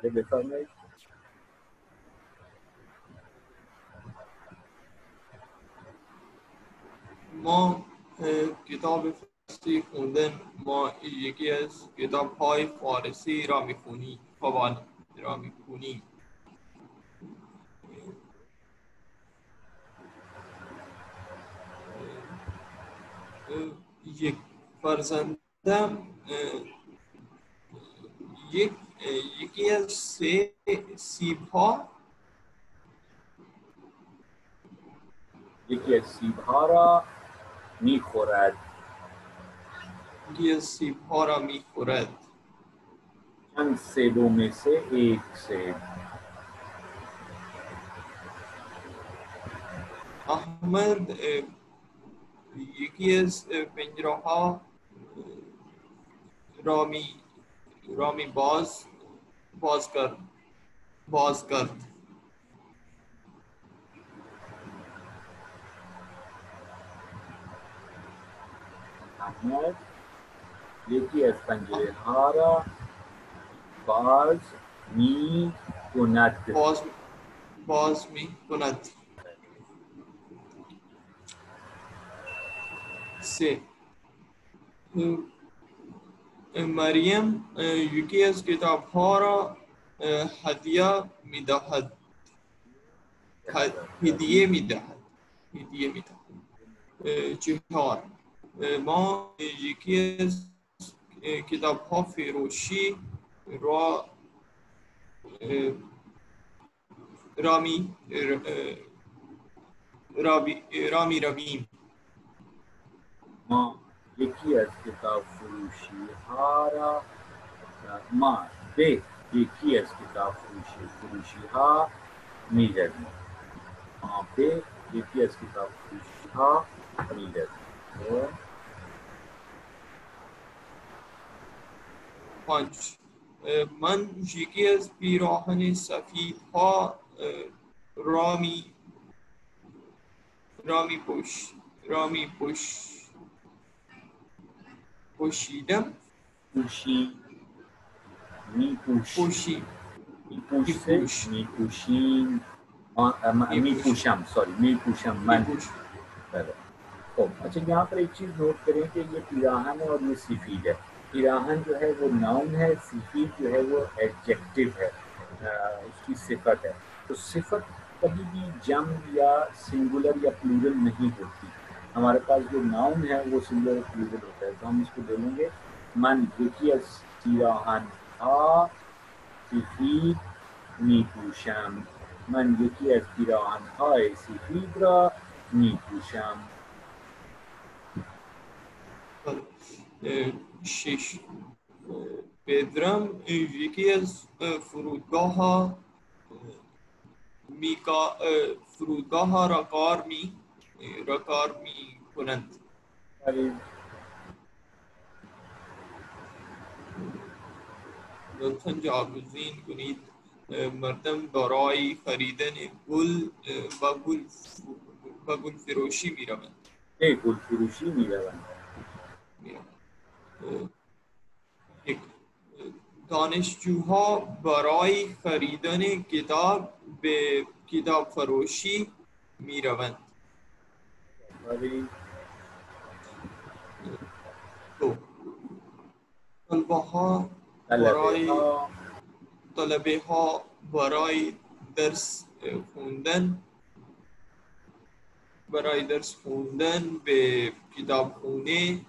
آگه بفرمایید. ما کتاب فارسی خوندن، ما یکی از کتاب‌های فارسی را می‌خونیم، را می‌خونیم. یک فرزندم یکی از سه سیب‌ها یکی از سیب‌ها را می‌خورد. یکی از سیب‌ها را می‌خورد. چند سیبوں میں سے ایک سیب. احمد یکی از پنجره‌ها رامی باز کرد. احمد یکی از پنجره ها را باز می کند. باز می کند. 3. مریم یکی از کتاب ها را هدیه می دهد. هدیه می دهد. 4. ما یکی از کتاب ها فروشی را می رویم. ما یکی از کتاب فروشی ها را ما به یکی از کتاب فروشی ها می رویم. ما به یکی از کتاب فروشی ها می رویم. 5. من یکی از پیراهن سفید ها را پوشیدم. میپوشم من. خب اچھا یہاں پر ایک چیز نوٹ کریں کہ یہ پیراہن ہے اور یہ سفید ہے. پیراہن جو ہے وہ ناؤن ہے، سفید جو ہے وہ ایڈجیکٹو ہے، اس کی صفت ہے. تو صفت کبھی بھی جمع یا سنگولر یا پلورل نہیں ہوتی. ہمارے پاس جو ناؤن ہے وہ سنگولر اور پلورل ہوتا ہے. تو ہم اس کو بولیں گے من یکی از پیراہن‌ها سفید میپوشم. من یکی از پیراهن‌های سفید را میپوشم. 6. پدرم یکی از فرودگاه را کار می کنند. لطفاً جاگزین کنید. مردم برای خریدن گل به گل فروشی می روند. گل فروشی می روند. 1. دانشجوها برای خریدن کتاب به کتاب فروشی می روند. 2. طلبه ها برای درس خوندن به کتابخانه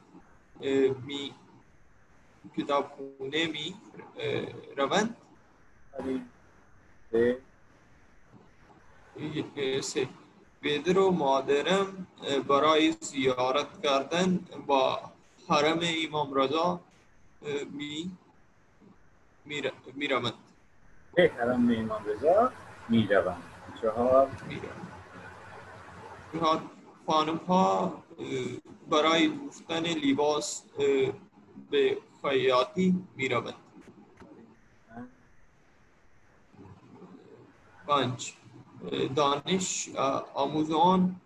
می روند. 3. پدر و مادرم برای زیارت کردن با حرم امام رضا می روند. به حرم امام رضا می روند. 4. خانم ها برای دوختن لباس به خیاطی می روند. 5. دانش آموزان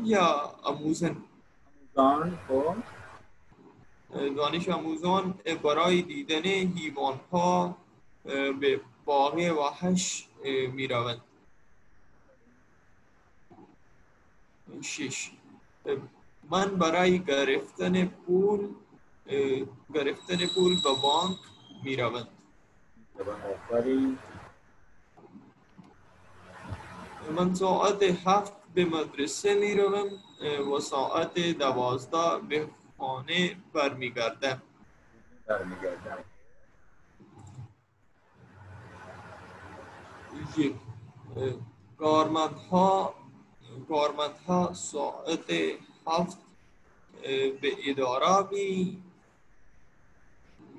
یا آموزن دانش آموزان برای دیدن حیوان‌ها به باغ وحش می‌روند. 6. من برای گرفتن پول به بانک می‌روم. آفرین. من ساعت 7 به مدرسه می‌روم و ساعت 12 به خانه برمیگردم. یک. کارمندها ساعت 7 به اداره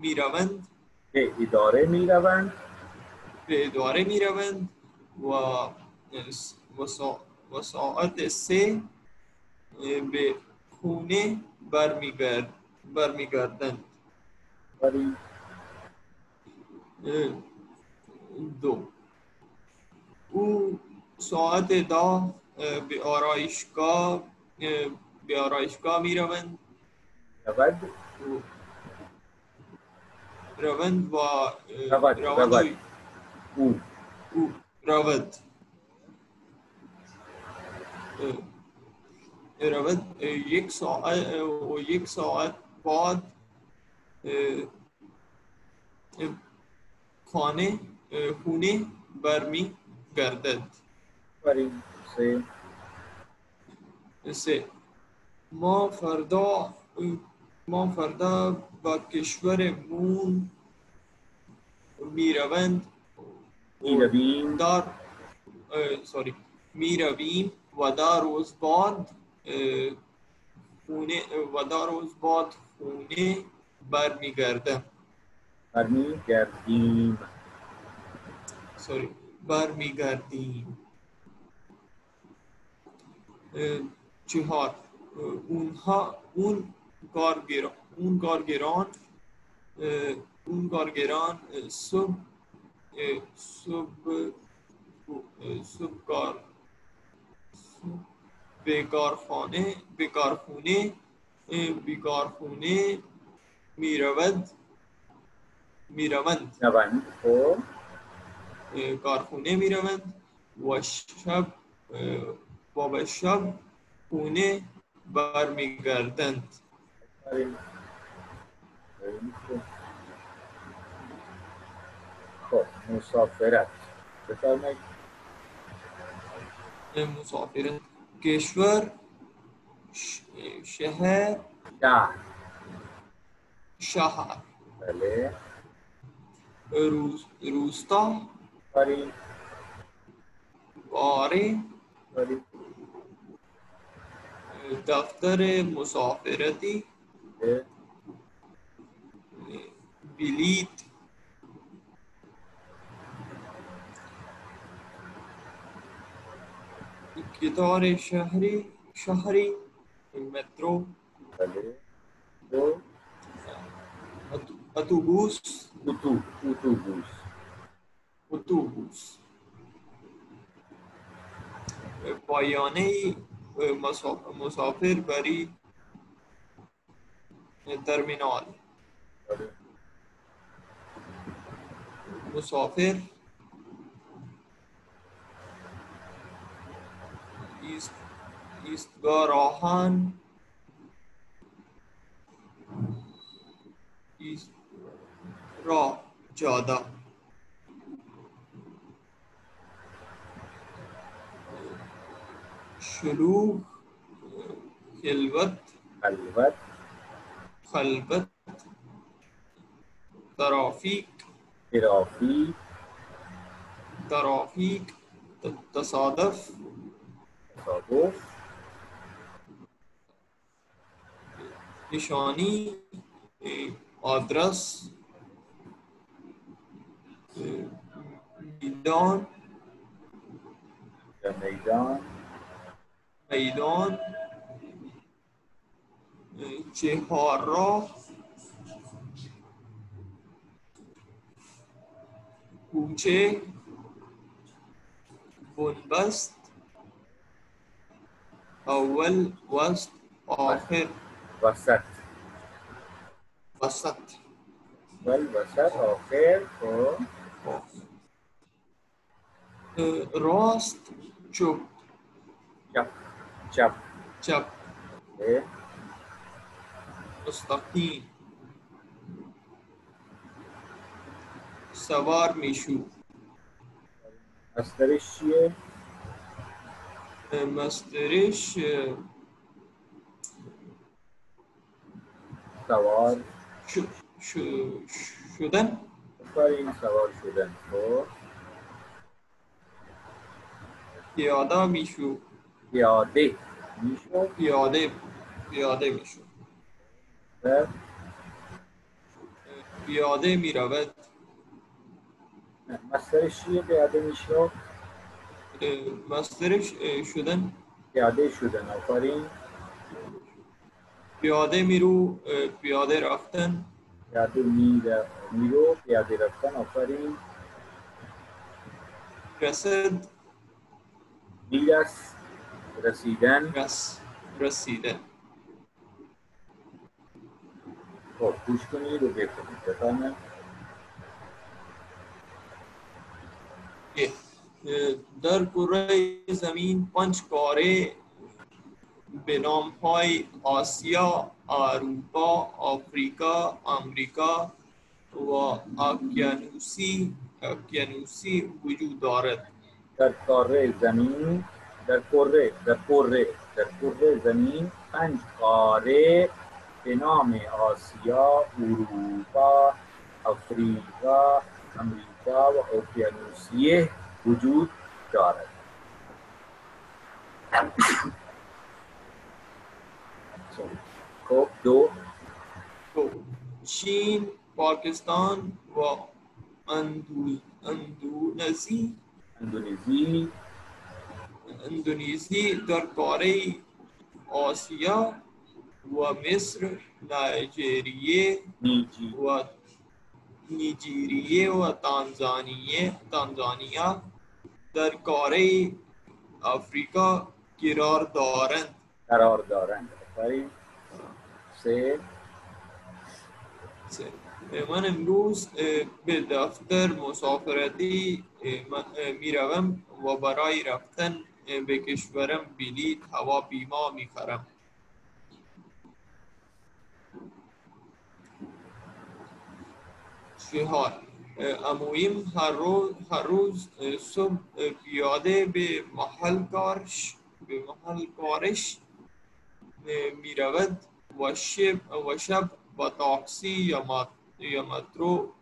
می‌روند. به اداره می‌روند و ساعت 3 به خونه برمیگردند. آفرین. 2. او ساعت 10 به آرایشگاه می‌روند روند و او رود یک ساعت بعد خونه برمیگردد. آفرین. 3. ما فردا به کشورمون میرویم و در روز بعد خونه برمیگردیم. 4. اون کارگران صبح به کارخانه میروند و به شب خونه برمیگردند. خب مسافرت بفرمایید. مسافرت کشور، شهر، بله. روستا، آفرین. باره، دفتر مسافرتی، بلیط. قطار شهری، مترو. بله. اتوبوس. پایانه مسافر بری ترمینال. مسافر ایستگاه راهن، راه، جاده. شلوغ، خلوت، ترافیک، تصادف، نشانی، آدرس، میدان، چهارراه، کوچه، بنبست، اول، وسط، آخر. وسط والوسط آخر. خب راست چپ چپ چپ. چپ اه. مستقیم سوار میشو مصدرش چیه؟ مصدرش سوار شدن آفرین، سوار شدن. خب پیاده میشو پیاده میشو. پیاده میشو و پیاده میرود مصدرش چیه؟ پیاده میشو. مصدرش شدن پیاده شدن. آفرین. پیاده میرو پیاده رفتن پیاده میرو پیاده رفتن. آفرین. رسد میرس رسیدن. رسیدن خب گوش کنید و بخونید. بفرمایید. در کره زمین 5 قاره به نام های آسیا، اروپا، آفریقا، امریکا و اقیانوسی وجود دارد. در کره زمین، در کره زمین 5 قاره به نام آسیا، اروپا، افریقا، امریکا و اقیانوسیه وجود دارد. خب دو. تو چین، پاکستان و اندونزی در قاره آسیا و مصر، نیجریه و تانزانیا در قاره آفریقا قرار دارند. آفرین. سه. من امروز به دفتر مسافرتی میروم و برای رفتن به کشورم بلیط هواپیما میخرم. چهار امویم هر روز صبح پیاده به محل کارش می رود و شب با تاکسی یا مترو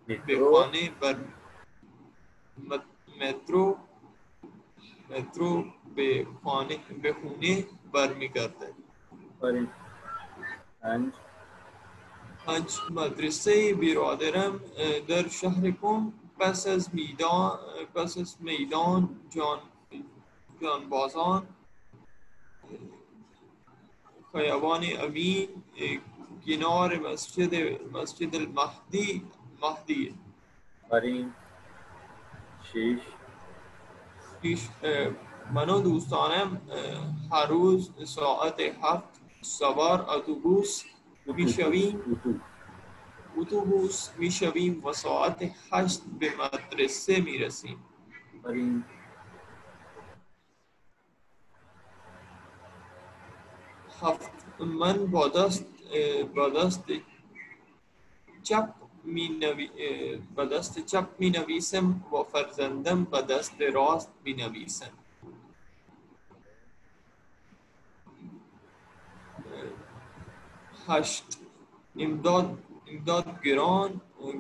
به خانه به خونه برمیگردد. پنج مدرسه برادرم در شهر قم پس از میدان جانبازان، خیابان امین، کنار مسجد المهدی. آفرین. شش. من و دوستانم هر روز ساعت 7 سوار اتوبوس میشویم و ساعت 8 به مدرسه میرسیم. آفرین. هفت من با دست چپ می نویسم و فرزندم با دست راست می نویسم. 8 امداد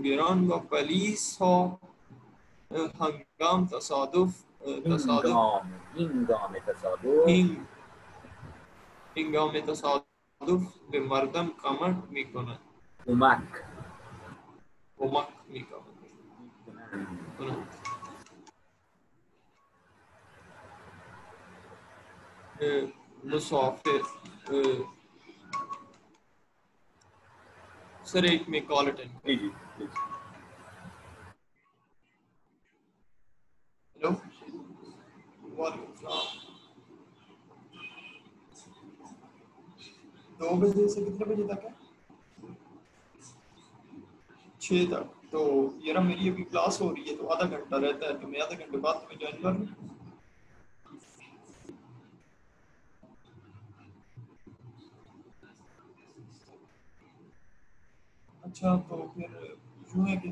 گران و پلیس ها هنگام تصادف به مردم کمک می کنند. کمک می کنند. مسافر سر ایک میں کال اٹینڈ کر. ہیلو، وعلیکم السلام. 2 بجے سے کتنے بجے تک ہے؟ 6 تک. تو یار میری ابھی کلاس ہو رہی ہے تو آدھا گھنٹہ رہتا ہے, تو میں آدھے گھنٹے بعد میں جوائن کر لوں. اچھا تو پھر یوں ہے کہ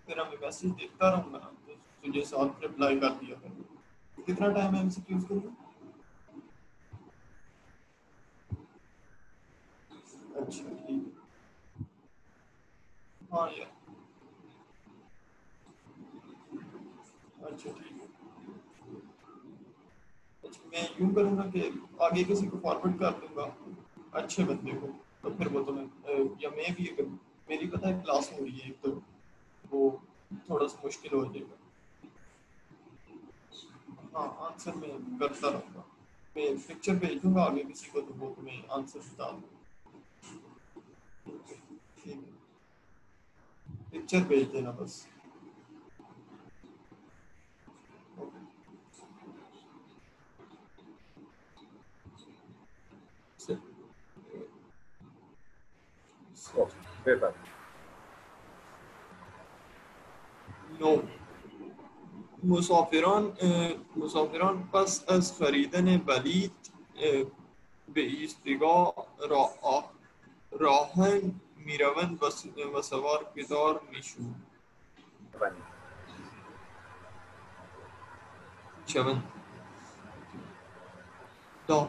پھر میں میسج دیکھتا رہوں گا, تو تجھے ساتھ رپلائی کر دیا کروں. کتنا ٹائم ہے ایم سی کیوز کے لیے؟ اچھا ٹھیک ہے. ہاں یار اچھا ٹھیک ہے. اچھا میں یوں کروں گا کہ آگے کسی کو فارورڈ کر دوں گا اچھے بندے کو, تو پھر وہ تمہیں یا میں بھی اگر میری پتہ ہے کلاس ہو رہی ہے تو وہ تھوڑا سا مشکل ہو جائے گا. ہاں آنسر میں کرتا رہوں گا, میں پکچر بھیج دوں گا آگے کسی کو, تو وہ تمہیں آنسر بتا دوں. ٹھیک ہے پکچر بھیج دینا بس. پیپر نو مسافران پس از خریدن بلیط به ایستگاه راهن میروند و سوار قطار میشوند. دا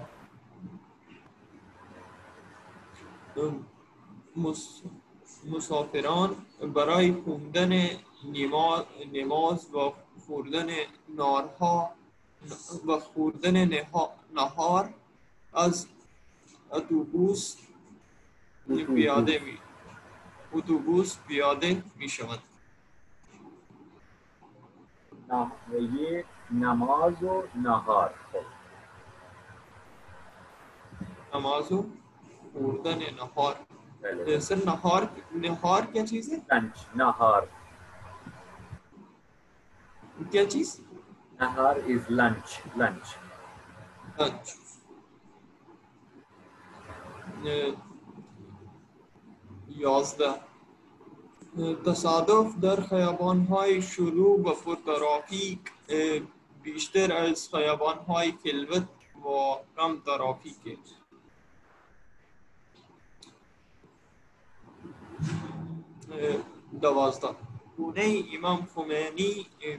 مسافران برای خوندن نماز و خوردن نهار از اتوبوس پیاده می شوند. یہ نماز و نہار نماز و خوردن نهار. پہلے سر نہار کیا چیز ہے؟ لنچ. نہار کیا چیز؟ نہار از لنچ. لنچ 11 تصادف در خیابان‌های شلوغ و پرترافیک بیشتر از خیابان‌های خلوت و کم ترافیک. 12 خانه امام خمینی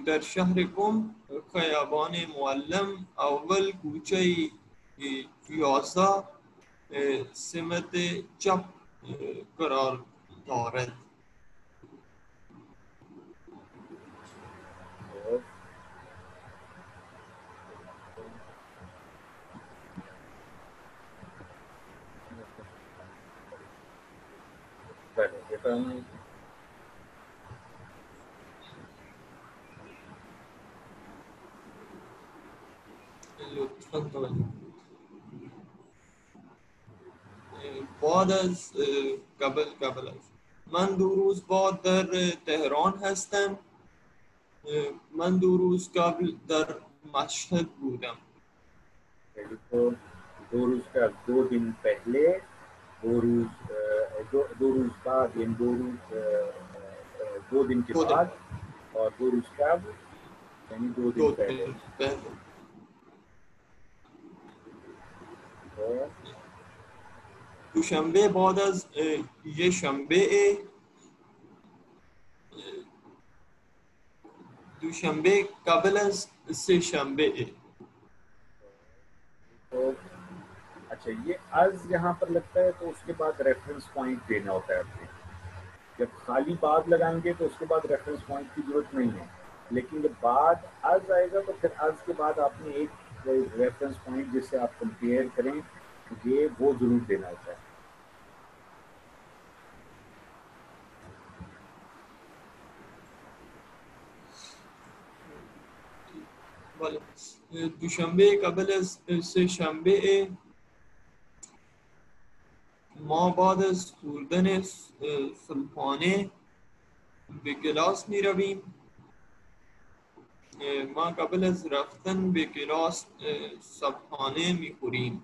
در شهر قم خیابان معلم اول کوچه 11 سمت چپ قرار دارد. بعد از قبل از من 2 روز بعد در تهران هستم. من 2 روز قبل در مشهد بودم. تو 2 روز کا 2 دن پہلے 2 روز بعد یعنی 2 دن کے بعد اور 2 روز قبل یعنی 2 دن پہلے. دوشنبه بعد از یه شنبه دوشنبه قبل از سه شنبه. تو اچھا یہ از یہاں پر لگتا ہے تو اس کے بعد ریفرنس پوائنٹ دینا ہوتا ہے اپنے. جب خالی بعد لگائیں گے تو اس کے بعد ریفرنس پوائنٹ کی ضرورت نہیں ہے, لیکن جب بعد از آئے گا تو پھر از کے بعد آپ نے ایک ریفرنس پوائنٹ جس سے آپ کمپیئر کریں یہ وہ ضرور دینا ہوتا ہے. دوشنبه قبل از سه شنبه ما بعد از خوردن صبحانه به کلاس می رویم. ما قبل از رفتن به کلاس صبحانه می خوریم.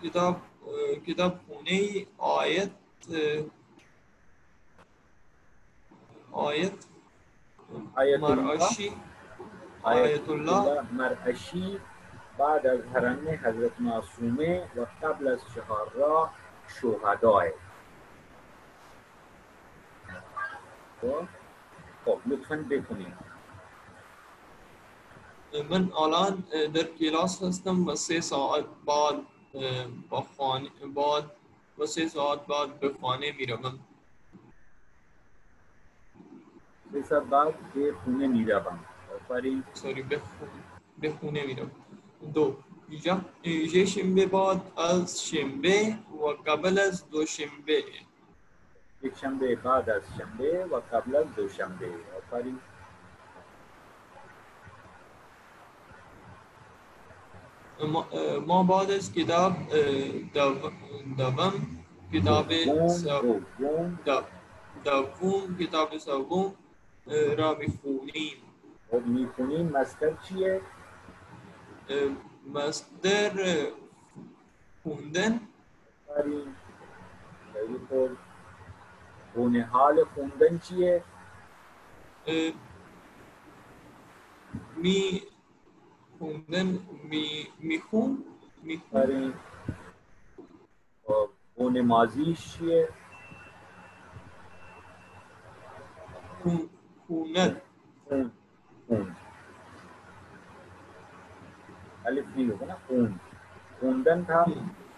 کتاب خونه آیت مرعشی آیت الله مرعشی بعد از حرم حضرت معصومه و قبل از چهارراه شهدای. خب لطفاً بکنید. من الان در کلاس هستم و 3 ساعت بعد و 3 ساعت بعد به خانه میروم. 3 ساعت بعد به خونه میروم. آفرین. به خونه میروم. 2 یک شنبه بعد از شنبه و قبل از دوشنبه. یک شنبه بعد از شنبه و قبل از دوشنبه. آفرین. ما بعد از کتاب دوم کتاب سوم را میخونیم. خب میخونیم. مصدر چیه؟ مصدر خوندن. آفرین. خیلی خوب. گونه حال خوندن چیه؟ خوندن میخون. آفرین. گونه ماضیش چیه؟ خوند. الف نہیں ہوگا نا. خون خوندن تھا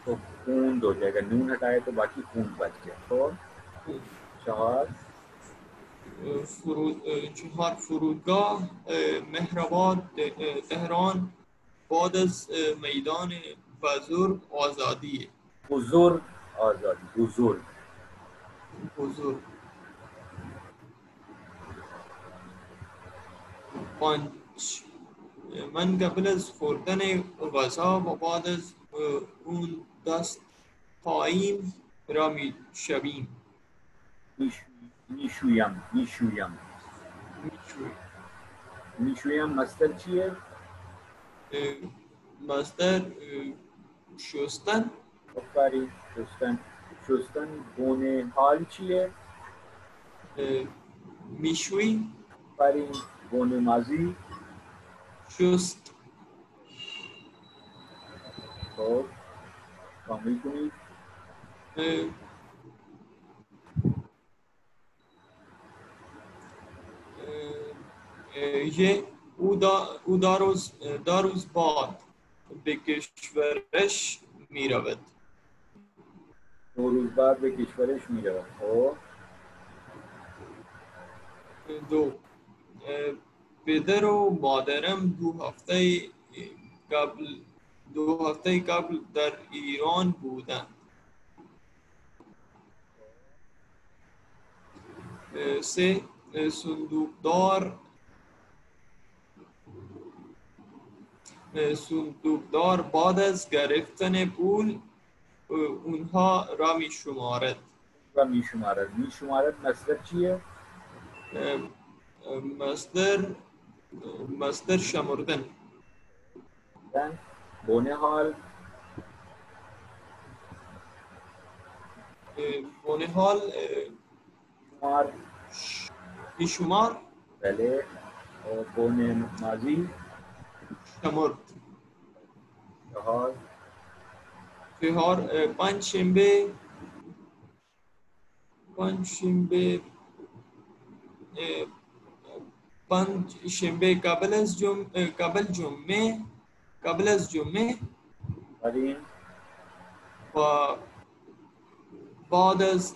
تو خوند ہو جائے گا. نون ہٹائے تو باقی خون بچ گیا. تو 4 فرودگاه مهرآباد تهران بعد از میدان بزرگ آزادی. بزرگ آزادی. بزرگ. من قبل از خوردن غذا و بعد از اون دست پایین را میشویم. میشویم مصدر چیه؟ مصدر شستن. آفرین. شستن. گونه حال چیه؟ میشوی. آفرین. گونه ماضی شست. خب کامل کنید. او داروز بعد به کشورش می رود. 2 روز بعد به کشورش می رود. خب 2 پدر و مادرم 2 هفته قبل در ایران بودند. 3 صندوقدار بعد از گرفتن پول اونها را می شمارد. میشمارد مصدر چیه؟ مصدر شمردن. گونه حال شمار. بله. اور گونه ماضی شمرد. 4 پنج شنبه قبل از جمعه آفرین. و بعد از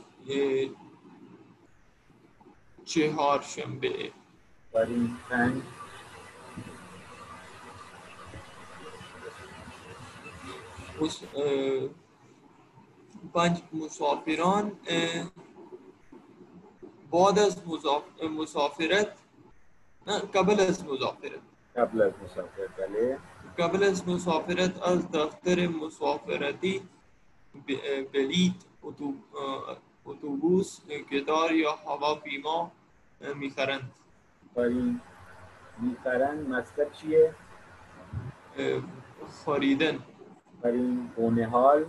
چهارشنبه. آفرین. 5 مسافران بعد از مسافرت قبل از مسافرت. بله. قبل از مسافرت از دفتر مسافرتی بلیط اتوبوس قطار یا هواپیما میخرند. میخرند مصدر چیه؟ خریدن. فرین بونہال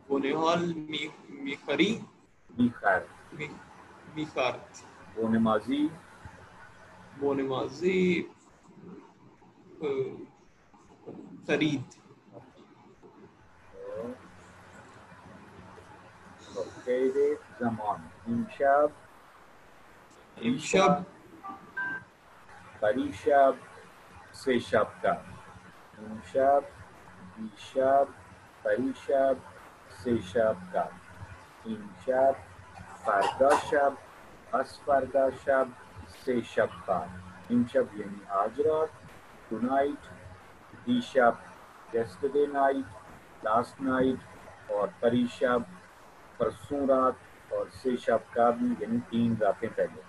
بونہال میخری میخر میخارت بونمازی بونمازی خرید قید زمان امشب امشب پریشب سه شب کا امشب دیشب پریشب سه شب کا امشب فردا شب پس فردا شب سه شب بعد امشب یعنی آج رات tonight دیشب yesterday night last night اور پریشب پرسوں رات اور سه شب کا بھی یعنی 3 راتیں پہلے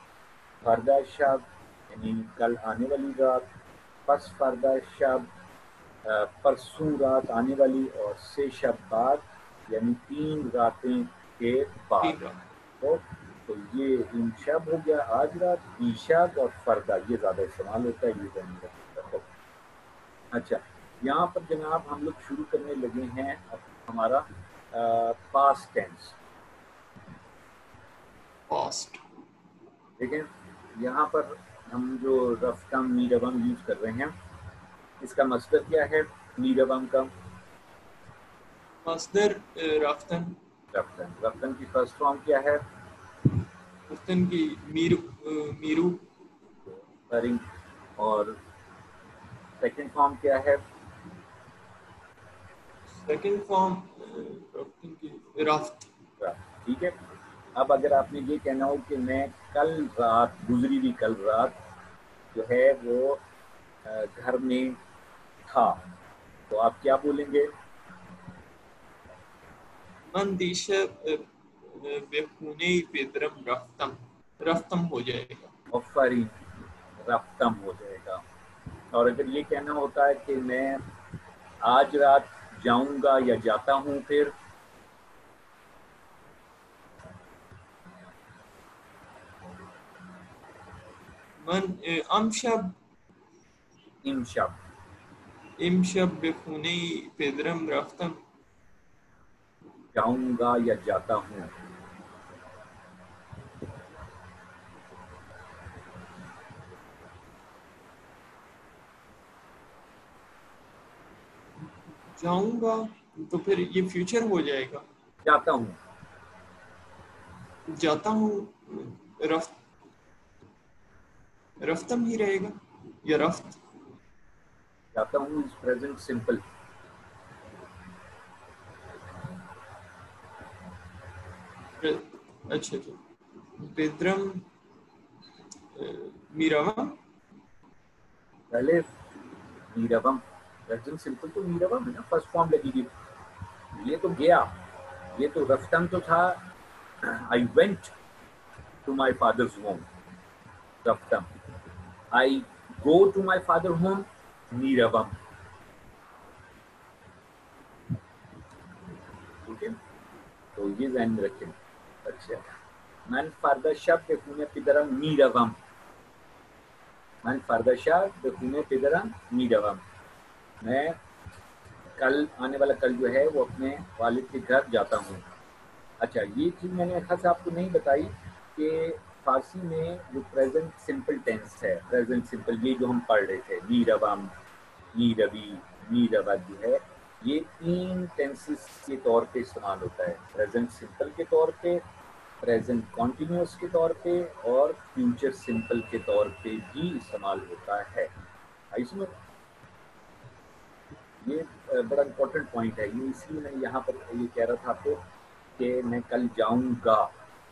فردا شب یعنی کل آنے والی رات پس فردا شب پرسوں رات آنے والی اور سه شب بعد یعنی 3 راتیں کے بعد تو یہ امشب ہو گیا آج رات دیشب اور فردا یہ زیادہ استعمال ہوتا ہے یہ ذہن رکھنا۔ اچھا یہاں پر جناب ہم لوگ شروع کرنے لگے ہیں ہمارا پاسٹ ٹینس پاسٹ دیکھیں یہاں پر ہم جو رفتم نیروم یوز کر رہے ہیں اس کا مصدر کیا ہے نیروم کا مصدر رفتن رفتن کی فرسٹ فارم کیا ہے رفتن کی میرو فرنگ اور سیکنڈ فارم کیا ہے سیکنڈ فارم رفتن کی رفت ٹھیک ہے اب اگر آپ نے یہ کہنا ہو کہ میں کل رات گزری ہوئی کل رات جو ہے وہ گھر میں تھا تو آپ کیا بولیں گے من دیشب بخونے پدرم رفتم ہو جائے گا آفرین رفتم ہو جائے گا اور اگر یہ کہنا ہوتا ہے کہ میں آج رات جاؤں گا یا جاتا ہوں پھر من امشب بخونے پدرم رفتم جاؤں گا یا جاتا ہوں جاؤں گا تو پھر یہ فیوچر ہو جائے گا جاتا ہوں جاتا ہوں رفتم ہی رہے گا یا رفت جاتا ہوں از پریزنٹ سمپل اچھا پدرم میراوم پہلے نیروم پریزنٹ سمپل تو نیروم ہے نا فرسٹ فارم لگی گی یہ تو گیا یہ تو رفتن تو تھا I went to my father's home رفتم I go to my father's home نیروم ٹھیک ہے تو یہ ذہن میں رکھیں اچھا من فردا شب بخونه پدرم میروم من فردا شب بخونه پدرم میروم میں کل آنے والا کل جو ہے وہ اپنے والد کے گھر جاتا ہوں اچھا یہ چیز میں نے خاص آپ کو نہیں بتائی کہ فارسی میں جو پریزنٹ سمپل ٹینس ہے پریزنٹ سمپل یہ جو ہم پڑھ رہے تھے نیروم نیروی نیرود جو ہے یہ 3 ٹینسز کے طور پہ استعمال ہوتا ہے پریزنٹ سمپل کے طور پہ پریزنٹ کانٹینیوس کے طور پہ اور فیوچر سمپل کے طور پہ بھی استعمال ہوتا ہے اس میں یہ بڑا امپورٹنٹ پوائنٹ ہے یہ اس لیے میں یہاں پر یہ کہہ رہا تھا آپ کو کہ میں کل جاؤں گا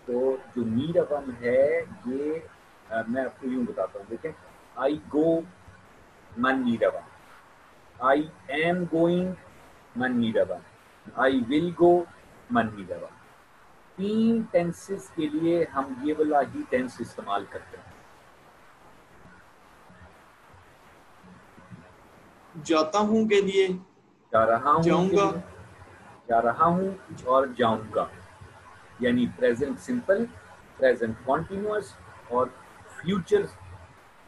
تو جو نیروم ہے یہ میں آپ کو یوں بتاتا ہوں دیکھیں آئی گو من نیروم آئی ایم گوئنگ من نیروم آئی ول گو من نیروم 3 ٹینسز کے لیے ہم یہ والا ہی ٹینس استعمال کرتے ہیں جاتا ہوں کے لیے جا رہا ہوں جاؤں گا جا رہا ہوں اور جاؤں گا یعنی پریزنٹ سمپل پریزنٹ کانٹینیوس اور فیوچر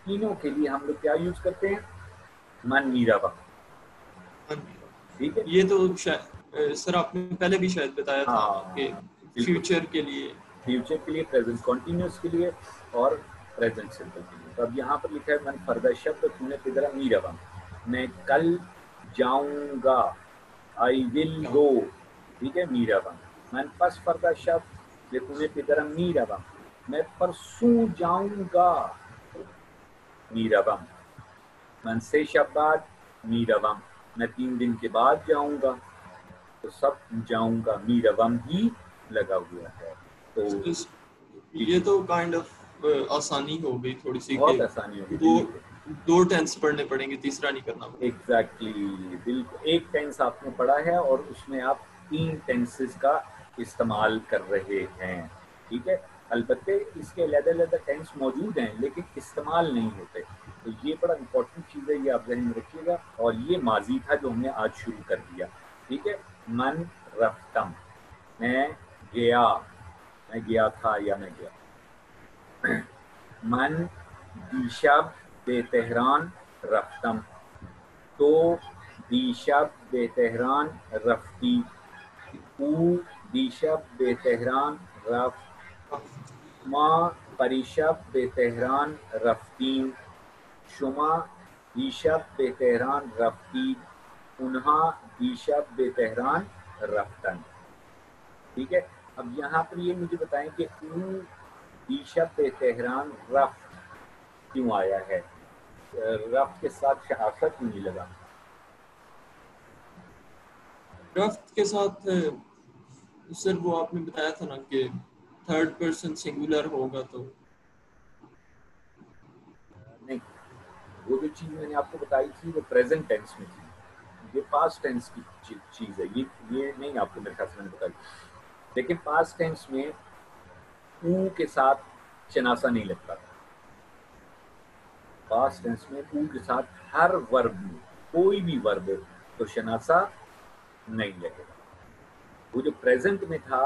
تینوں کے لیے ہم لوگ کیا یوز کرتے ہیں من نیروم ٹھیک ہے. یہ تو سر آپ نے پہلے بھی شاید بتایا تھا کہ فیوچر کے لیے پریزنٹ کنٹینیوس کے لیے اور پریزنٹ سمپل کے لیے. تو اب یہاں پر لکھا ہے من فردہ شب تو نے پدرا میرا میں کل جاؤں گا, آئی ول گو, ٹھیک ہے, میرا من پس فردہ شب نے پدرا میرا میں پرسوں جاؤں گا میرا من سے شب بعد میرا میں 3 دن کے بعد جاؤں گا. تو سب جاؤں گا میرا ہی لگا ہوا ہے. تو یہ تو کائنڈ آف آسانی ہو گئی تھوڑی سی, بہت آسانی ہوگی. دو ٹینس پڑھنے پڑیں گے, تیسرا نہیں کرنا. ایگزیکٹلی, بالکل. ایک ٹینس آپ نے پڑھا ہے اور اس میں آپ 3 ٹینسز کا استعمال کر رہے ہیں, ٹھیک ہے. البتہ اس کے علیحدہ ٹینس موجود ہیں لیکن استعمال نہیں ہوتے. تو یہ بڑا امپورٹنٹ چیز ہے, یہ آپ ذہن میں رکھیے گا. اور یہ ماضی تھا جو ہم نے آج شروع کر دیا, ٹھیک ہے. من رفتم, میں گیا, میں گیا تھا یا میں گیا. من دیشب بے تہران رفتم, تو دیشب بے تہران رفتی, او دیشب بے تہران رفت, ما پریشب بے تہران رفتیم, شما دیشب بے تہران رفتی, انہا دیشب بے تہران رفتن, ٹھیک ہے. اب یہاں پر یہ مجھے بتائیں کہ او دیشب بے تہران رفت کیوں آیا ہے, رفت کے ساتھ شناخت کیوں نہیں لگا؟ رفت کے ساتھ سر وہ آپ نے بتایا تھا نا کہ تھرڈ پرسن سنگولر ہوگا, تو نہیں, وہ جو چیز میں نے آپ کو بتائی تھی وہ پریزنٹ ٹینس میں تھی, یہ پاسٹ ٹینس کی چیز ہے. یہ نہیں آپ کو میرے خیال سے میں نے بتائی. لیکن پاسٹ ٹینس میں او کے ساتھ شناسہ نہیں لگتا. پاسٹ ٹینس میں او کے ساتھ ہر ورب میں کوئی بھی ورب تو شناسہ نہیں لگے گا. وہ جو پریزنٹ میں تھا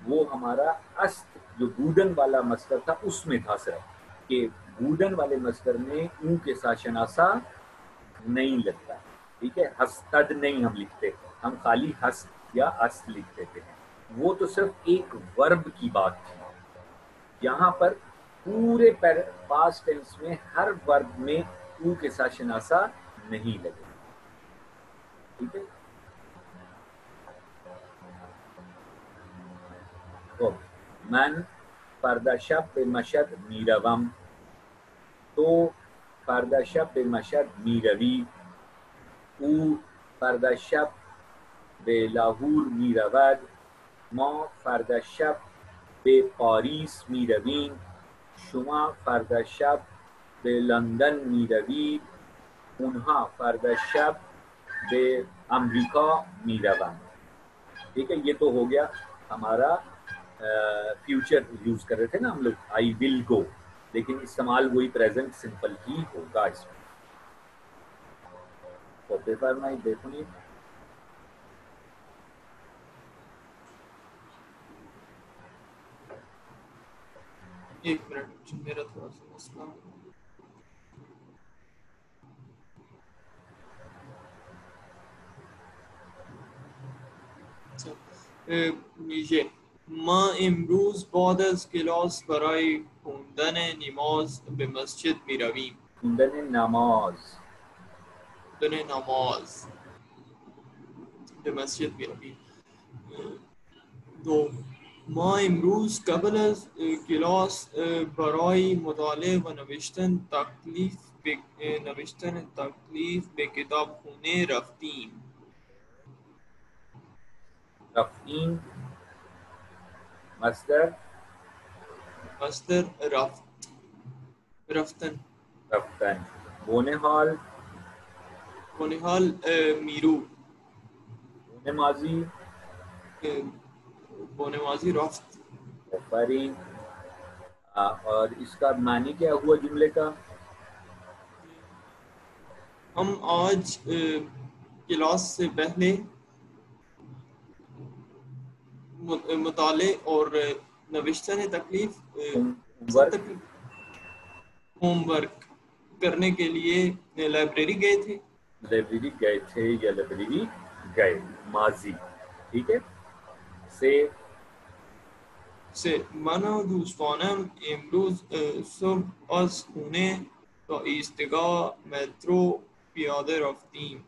وہ ہمارا است جو بودن والا مصدر تھا اس میں تھا صرف کہ بودن والے مصدر میں او کے ساتھ شناسہ نہیں لگتا, ٹھیک ہے. ہستد نہیں ہم لکھتے, ہم خالی ہست یا است لکھ دیتے ہیں. وہ تو صرف ایک ورب کی بات تھی. یہاں پر پورے پاسٹ ٹینس میں ہر ورب میں او کے ساتھ شناسہ نہیں لگے, ٹھیک ہے. من پردہ شب به مشد میروم, تو پردہ شب به مشد میروی, او پردہ شب به لاهور میرود, ما فردا شب به پاریس میرویم, شما فردا شب به لندن میروید, اونها فردا شب به امریکا میروند. ٹھیک ہے, یہ تو ہو گیا ہمارا فیوچر یوز کر رہے تھے نا ہم لوگ, آئی ول گو, لیکن استعمال وہی پریزنٹ سمپل ہی ہوگا اس میں. تو پیپر میں دیکھو نہیں, ایک منٹ میرا تھوڑا سا مسئلہ. یہ ما امروز بعد از کلاس برای خوندن نماز به مسجد می رویم. خوندن نماز, خوندن نماز به مسجد می رویم. دو ما امروز قبل از کلاس برای مطالعه و نوشتن تکلیف به کتابخانه رفتیم. رفتیم مصدر رفتن. بونحال میرو. بونے ماضی رفت. آفرین. اور اس کا معنی کیا ہوا جملے کا؟ ہم آج کلاس سے پہلے مطالعے اور نوشتن تکلیف ہوم ورک کرنے کے لیے لائبریری گئے تھے. لائبریری گئے تھے یا لائبریری گئے، ماضی. ٹھیک ہے. سے من و دوستانم امروز صبح از خونه تا ایستگاه مترو پیاده رفتیم.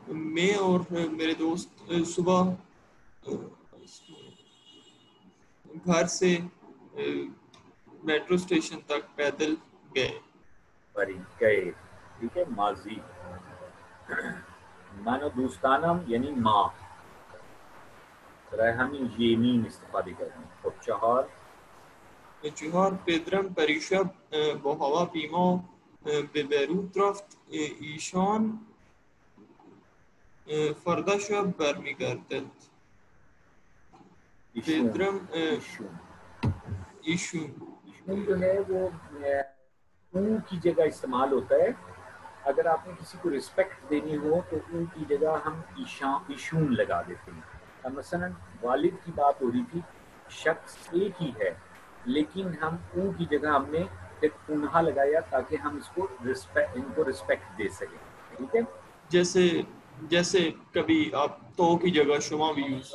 میں اور میرے دوست صبح گھر سے میٹرو اسٹیشن تک پیدل گئے. گئے. ٹھیک ہے. ماضی. من و دوستانم یعنی ماں، ریحانی یمین استفاده کردیم. خب 4 پدرم پریشب با هواپیما به بیروت رفت. ایشان فردا شب برمیگردد. پدرم ایشون جو ہے وہ اون کی جگہ استعمال ہوتا ہے. اگر آپ نے کسی کو رسپیکٹ دینی ہو تو اون کی جگہ ہم ایشون لگا دیتے ہیں. مثلا والد کی بات ہو رہی تھی، شخص ایک ہی ہے لیکن ہم اون کی جگہ ہم نے ایک انہا لگایا تاکہ ہم ان کو رسپیکٹ دے سکیں. ٹھیک ہے. جیسے کبھی آپ تو کی جگہ شما بھی یوز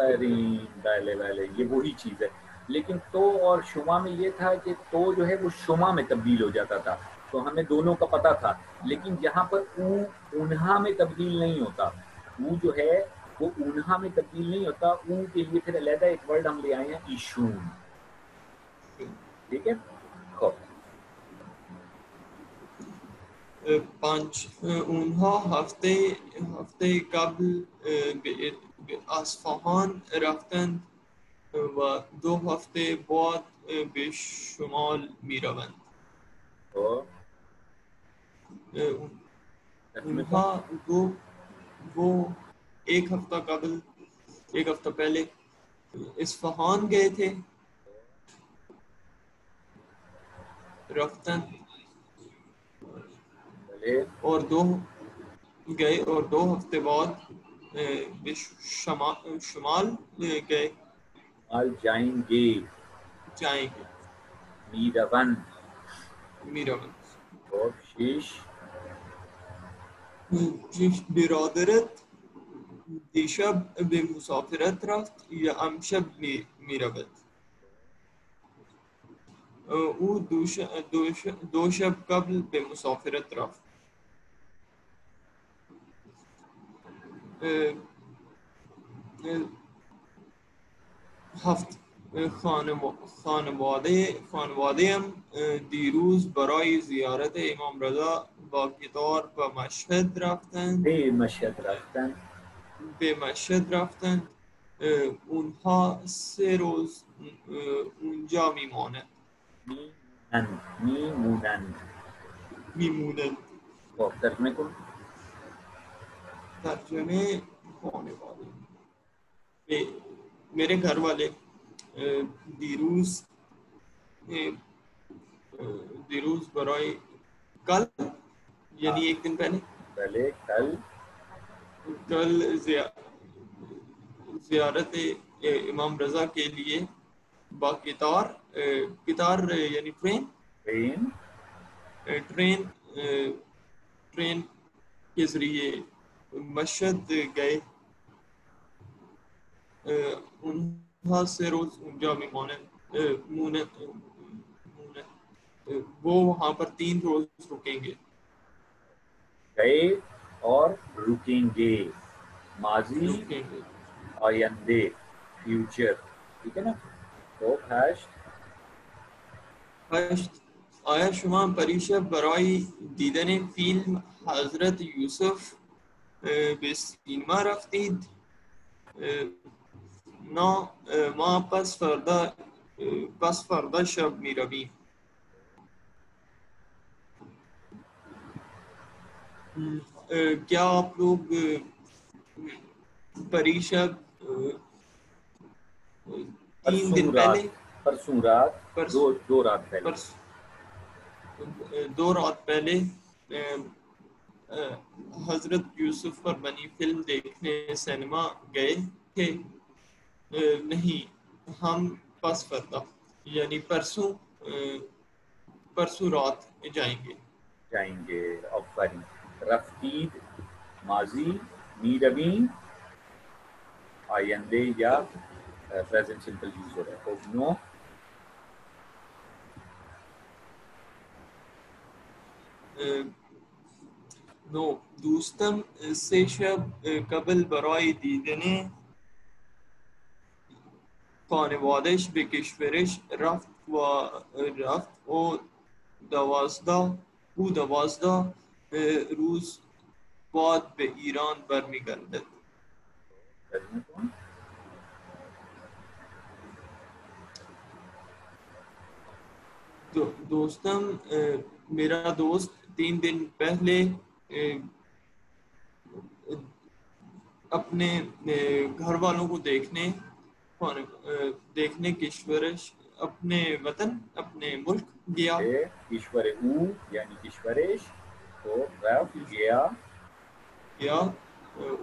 بیلے یہ وہی چیز ہے. لیکن تو اور شما میں یہ تھا کہ تو جو ہے وہ شما میں تبدیل ہو جاتا تھا، تو ہمیں دونوں کا پتہ تھا. لیکن یہاں پر اونہا میں تبدیل نہیں ہوتا. وہ جو ہے وہ اونہا میں تبدیل نہیں ہوتا. اون کے لیے پھر علیحدہ ایک ورڈ ہم لے آئے ہیں ایشون. ٹھیک ہے. 5 اونها هفته قبل به اصفهان رفتند و 2 هفته بعد به شمال میروند. اونها وہ ایک ہفتہ پہلے اصفہان گئے تھے. رفتن اور 2 ہفتے بعد شمال گئے. جائیں گے. میروند. اور شیش برادرت دیشب به مسافرت رفت یا امشب میرود. او دو شب قبل به مسافرت رفت. خانواده‌ام دیروز برای زیارت امام رضا با قطار به مشهد رفتند. به مشهد رفتند. اونها 3 روز اونجا میمونند. ترجمه ہونے والے. میرے گھر والے دیروز برائے کل یعنی ایک دن پہلے کل زیارت امام رضا کے لیے با قطار یعنی ٹرین کے ذریعے مشہد گئے. انہا 3 روز اونجا میں وہ وہاں پر 3 روز رکیں گے. گئے اور رکیں گے. ماضی آئندے فیوچر. ٹھیک ہے نا. تو 8 آیا شما پریشب برای دیدن فیلم حضرت یوسف به سینما رفتید؟ نه ما پس فردا شب می رویم. کیا آپ لوگ پریشب 3 دن پہلے پرسوں رات 2 رات پہلے 2 رات پہلے حضرت یوسف پر بنی فلم دیکھنے سینما گئے تھے؟ نہیں ہم پس فردا یعنی پرسوں رات جائیں گے. جائیں گے. آفرین. رفتید ماضی، میروین آئندے یا پریزنٹ سمپل یوز ہو رہا ہے. نو نو دوستم سه شب قبل برای دیدن خانوادش به کشورش رفت و 12 روز بعد به ایران برمیگردد. دوستم میرا دوست 3 دن پہلے اپنے گھر والوں کو دیکھنے کشورش اپنے وطن اپنے ملک گیا. کشور او یعنی کشورش تو رفت گیا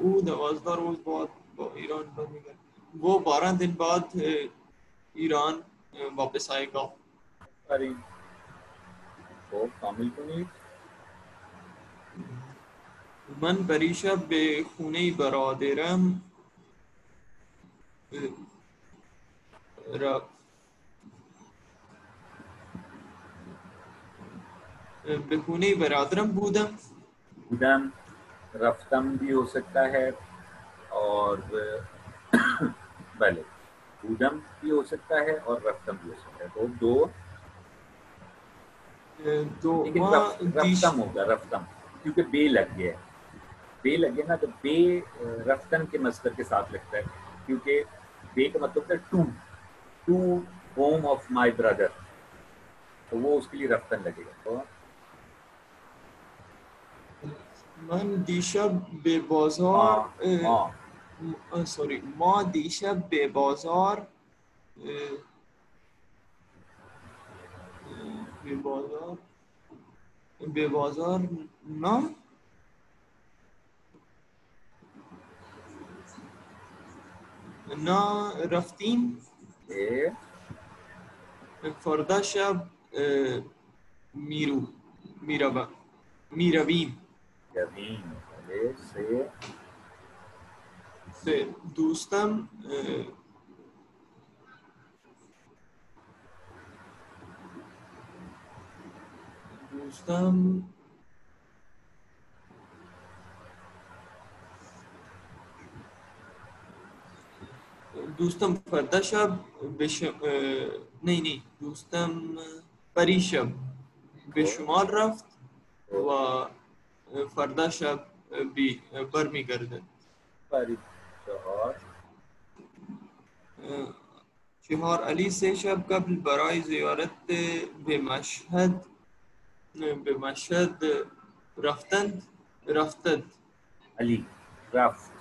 او 12 روز بعد ایران برمیگرد. وہ 12 دن بعد ایران واپس آئے گا. تو کامل کنید. من پریشب به خونه برادرم به خونه برادرم بودم. رفتم بھی ہو سکتا ہے اور بلے بودم بھی ہو سکتا ہے اور رفتم بھی ہو سکتا ہے. رفتم ہوگا رفتم کیونکہ بے لگ گیا ہے. بے لگے نا تو بے رفتن کے مصدر کے ساتھ لگتا ہے کیونکہ بے کا مطلب ہے to home of my brother تو وہ اس کے لیے رفتن لگے گا. تو من دیشب به بازار ما دیشب به بازار نه رفتیم. فردا شب میرویم. سے دوستم فردا شب دوستم پریشب به شمال رفت و فردا شب برمیگردد. چهار علی 3 شب قبل برای زیارت به مشهد رفتد. علی رفت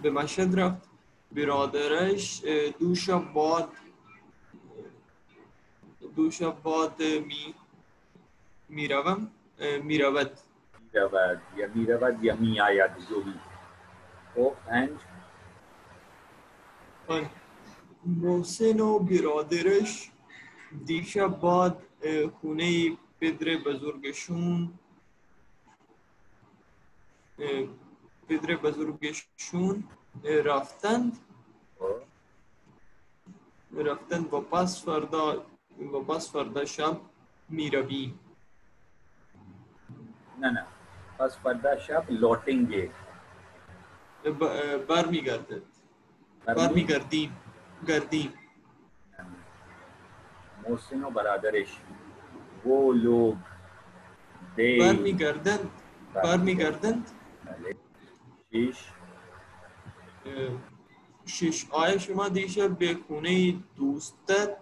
به مشهد رفت. برادرش 2 شب بعد میرود یا می آید جو بھی. محسن و برادرش دیشب بعد خونه پدر بزرگشون رفتند و پس فردا شب میرویم. نه پس فردا شب لوٹیں گے. برمیگردیم. محسن و برادرش وہ لوگ برمیگردند. شش آیا شما دیشب به خونه دوستت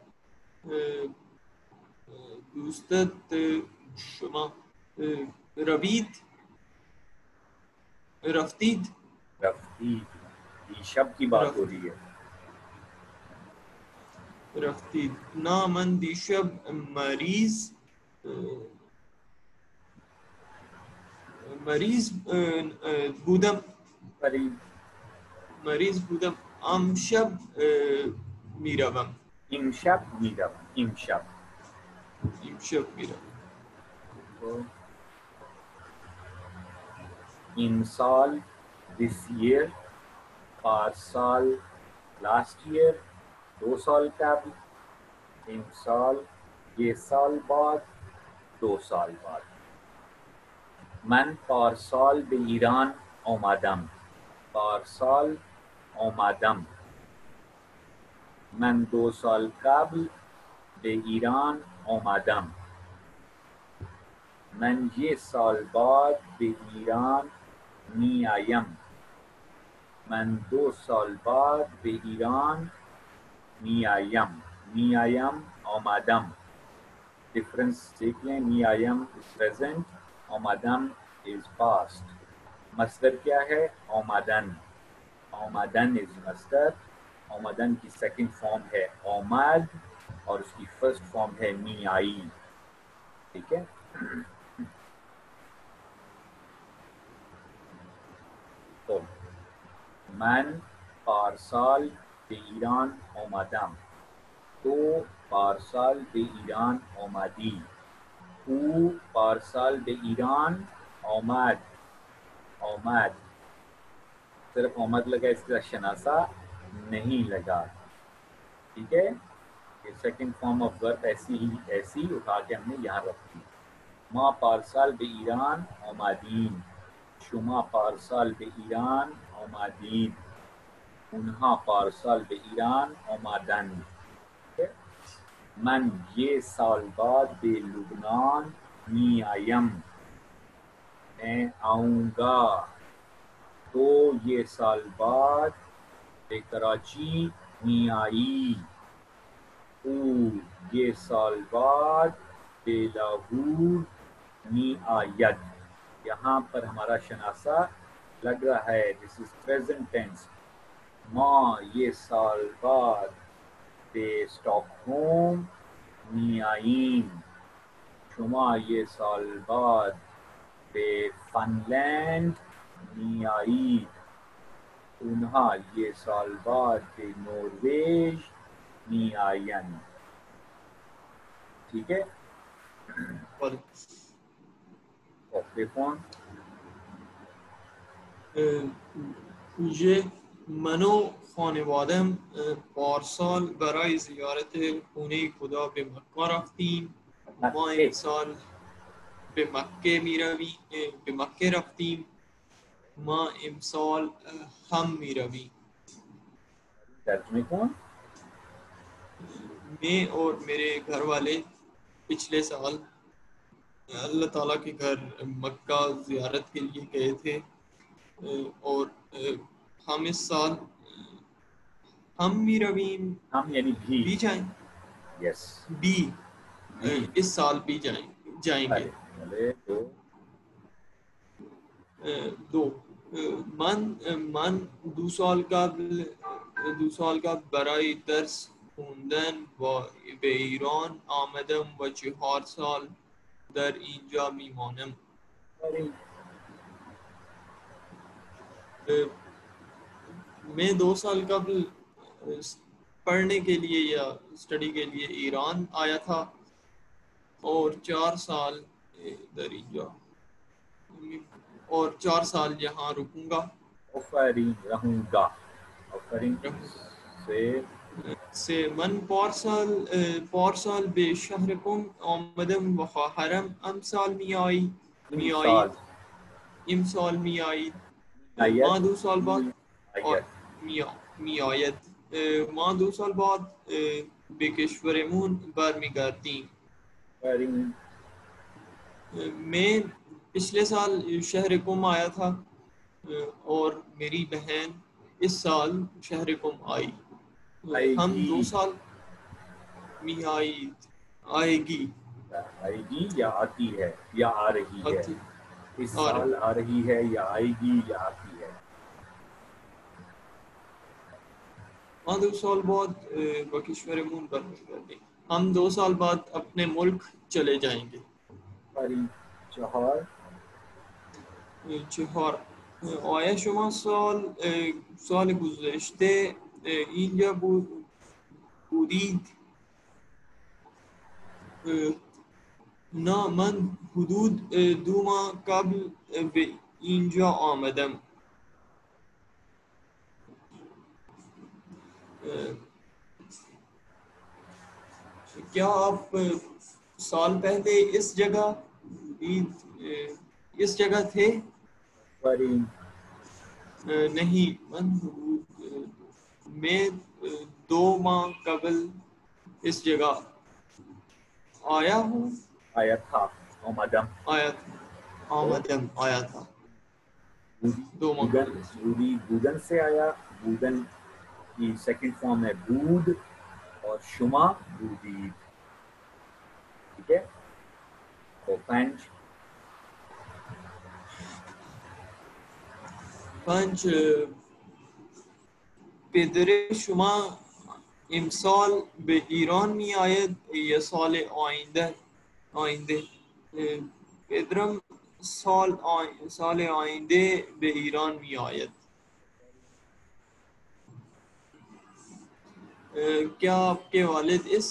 شما رفتید. دیشب کی بات ہو رہی ہے. رفتید. نه من دیشب مریض بودم. امشب میروم. امشب امشب میرا امسال this year, پارسال last year, 2 سال قبل، امسال یہ سال بعد، 2 سال بعد. من پارسال به ایران آمدم. پارسال آمدم. من 2 سال قبل به ایران آمدم. من 1 سال بعد به ایران می آیم. من 2 سال بعد به ایران می آیم. می آیم آمدم. ڈفرنس دیکھ لیں. می آیم از پریزنٹ، آمدم از پاسٹ. مصدر کیا ہے؟ آمدن. آمدن از مصدر. آمدن کی سیکنڈ فارم ہے آمد اور اس کی فرسٹ فارم ہے می آئی. ٹھیک ہے. تو من پارسال به ایران آمدم. تو پارسال به ایران آمدی. او پارسال به ایران آمد. آمد صرف آمد لگا، اس کا شناسا نہیں لگا. ٹھیک ہے. یہ سیکنڈ فارم آف ورب ایسی اٹھا کے ہم نے یہاں رکھی. ما پارسال به ایران آمدیم. شما پارسال به ایران آمدید. اونها پارسال به ایران آمدند. من 1 سال بعد به لبنان می آیم. میں آؤں گا. تو 1 سال بعد به کراچی می آئی. او 1 سال بعد به لاہور می آید. یہاں پر ہمارا شناسا لگ رہا ہے. دس از پریزنٹ ٹینس. ما 1 سال بعد به اسٹاک ہوم می آییم. شما 1 سال بعد به فنلند می آیید. اونها 1 سال بعد به نروژ می آیند. ٹھیک ہے. دیکھون یہ من و خانوادم پارسال برای زیارت خونه خدا به مکه رفتیم. ما امسال به مکه رفتیم. ما امسال هم می رویم. ترجمے کون؟ میں اور میرے گھر والے پچھلے سال اللہ تعالیٰ کے گھر مکہ زیارت کے لیے گئے تھے، اور ہم اس سال ہم می رویم، ہم یعنی بھی جائیں. یس بھی اس سال بھی جائیں گے. دو من 2 سال قبل برای درس خوندن به ایران آمدم و 4 سال در اینجا میمانم. میں 2 سال قبل پڑھنے کے لیے یا اسٹڈی کے لیے ایران آیا تھا اور 4 سال در اینجا اور 4 سال یہاں رکوں گا. رہوں گا سے من پارسال به شهرکم آمدم و خواهرم امسال امسال می آیید. ما 2 سال بعد می آید. ما 2 سال بعد به کشورمون برمیگردیم. میں پچھلے سال شہر قم آیا تھا اور میری بہن اس سال شہر قم آئی. ہم 2 سال می آئے گی یا آتی ہے یا آ رہی ہے. اس سال آ رہی ہے یا آئے گی یا آتی ہے. ہم 2 سال بعد بکشورمون برمیگردیم. ہم 2 سال بعد اپنے ملک چلے جائیں گے. چہار آیا شما سال گذشته اینجا بودید؟ نه من حدود 2 ماه قبل به اینجا آمدم. کیا آپ سال پہلے اس جگہ تھے؟ فرین نہیں، میں 2 ماہ قبل اس جگہ آیا ہوں. آیا تھا آمدم آیا تھا 2 ماہ قبل. بودی بودن سے آیا. بودن کی سیکنڈ فارم ہے بود اور شما بودید. ٹھیک ہے. تو پنج پدر شما امسال به ایران می آید یا سال آینده؟ پدرم سال آینده به ایران می آید. کیا آپ کے والد اس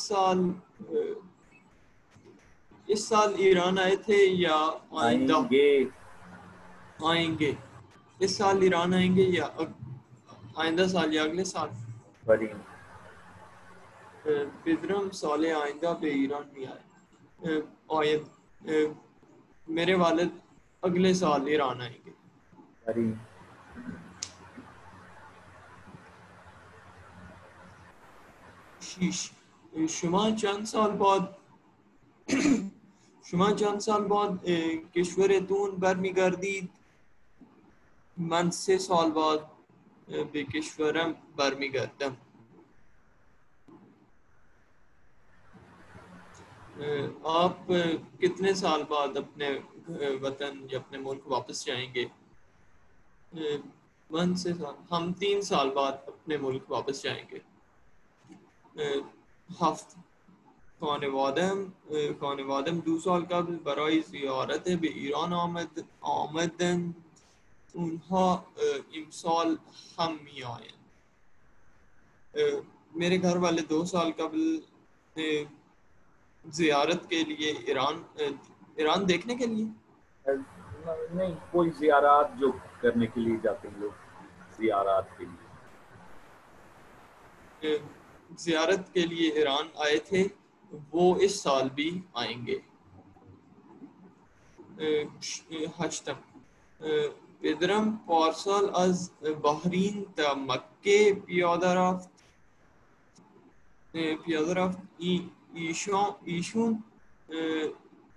سال ایران آئے تھے یا آئندہ آئیں گے؟ اس سال ایران آئیں گے یا آئندہ سال یا اگلے سال؟ فرین پدرم سال آئندہ به ایران می آید. میرے والد اگلے سال ایران آئیں گے. فرین شیش شما چند سال بعد کشورتون برمیگردید؟ من 3 سال بعد به کشورم برمیگردم. آپ کتنے سال بعد اپنے وطن یا اپنے ملک واپس جائیں گے؟ من 3 سال، ہم 3 سال بعد اپنے ملک واپس جائیں گے. هفت خانوادم 2 سال قبل برای زیارت به ایران آمدند. اونها امسال هم می آیند. میرے گھر والے 2 سال قبل زیارت کے لیے ایران دیکھنے کے لیے نہیں، کوئی زیارات جو کرنے کے لیے جاتے ہیں لوگ، زیارات کے لیے زیارت کے لیے ایران آئے تھے. وہ اس سال بھی آئیں گے. هشتم پدرم پارسال از بحرین تا مکه پیاده رفت. ایشون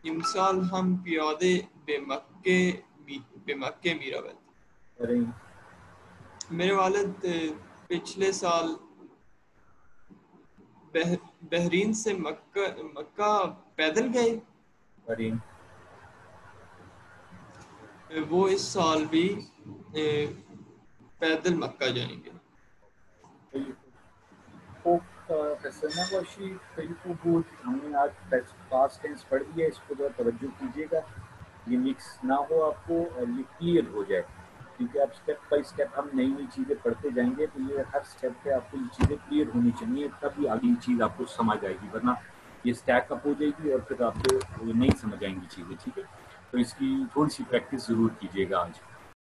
امسال هم پیاده به مکه می رود. میرے والد پچھلے سال بحرین سے مکہ پیدل گئے. وہ اس سال بھی پیدل مکہ جائیں گے. ہم نے آج پاسٹ ٹینس پڑھ دیا، اس کو توجہ کیجیے گا، یہ مکس نہ ہو آپ کو اور یہ کلیئر ہو جائے، کیونکہ آپ اسٹیپ بائی اسٹیپ ہم نئی نئی چیزیں پڑھتے جائیں گے تو یہ ہر اسٹیپ پہ آپ کو یہ چیزیں کلیئر ہونی چاہیے، تب یہ اگلی چیز آپ کو سمجھ آئے گی، ورنہ یہ اسٹیک اپ ہو جائے گی اور پھر آپ کو نہیں سمجھ آئیں گی چیزیں. ٹھیک ہے، تو اس کی تھوڑی سی پریکٹس ضرور کیجیے گا آج.